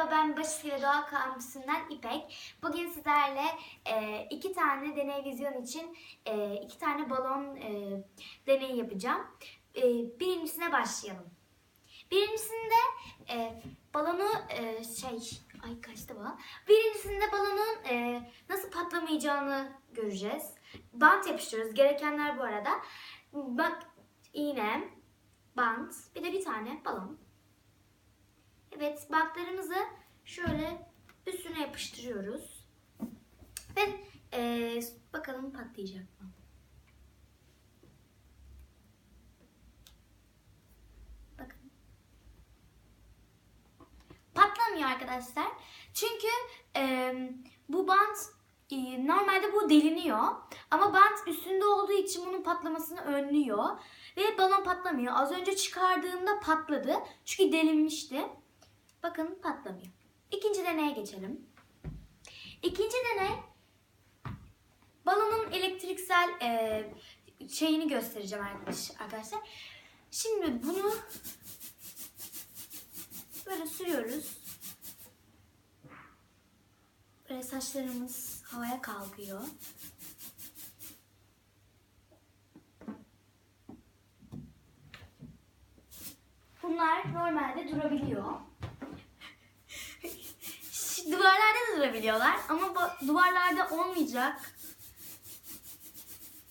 Merhaba, ben Başi ile Doğa kampüsünden İpek. Bugün sizlerle iki tane deney vizyon için iki tane balon deneyi yapacağım. Birincisine başlayalım. Birincisinde balonu ay kaçtı bu? Birincisinde balonun nasıl patlamayacağını göreceğiz. Bant yapıştırıyoruz. Gerekenler bu arada. Bak, iğne, bant, bir tane balon. Evet, bantlarımızı şöyle üstüne yapıştırıyoruz. Ve bakalım patlayacak mı? Bakın. Patlamıyor arkadaşlar. Çünkü bu bant normalde bu deliniyor. Ama bant üstünde olduğu için bunun patlamasını önlüyor. Ve balon patlamıyor. Az önce çıkardığımda patladı. Çünkü delinmişti. Bakın patlamıyor. İkinci deneye geçelim. İkinci deney balonun elektriksel şeyini göstereceğim arkadaşlar. Şimdi bunu böyle sürüyoruz. Böyle saçlarımız havaya kalkıyor. Bunlar normalde durabiliyor. Duvarlarda da durabiliyorlar ama bu duvarlarda olmayacak.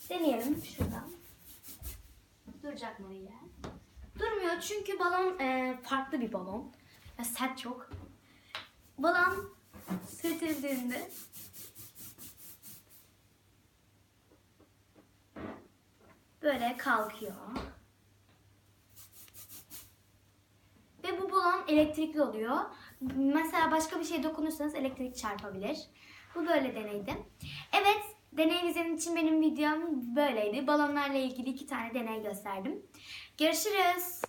Deneyelim şuradan. Duracak mı öyle? Durmuyor çünkü balon farklı bir balon. Sert çok. Balon sürtüldüğünde böyle kalkıyor. Ve bu balon elektrikli oluyor. Mesela başka bir şeye dokunursanız elektrik çarpabilir. Bu böyle deneydi. Evet, deney vizyon için benim videom böyleydi. Balonlarla ilgili iki tane deney gösterdim. Görüşürüz.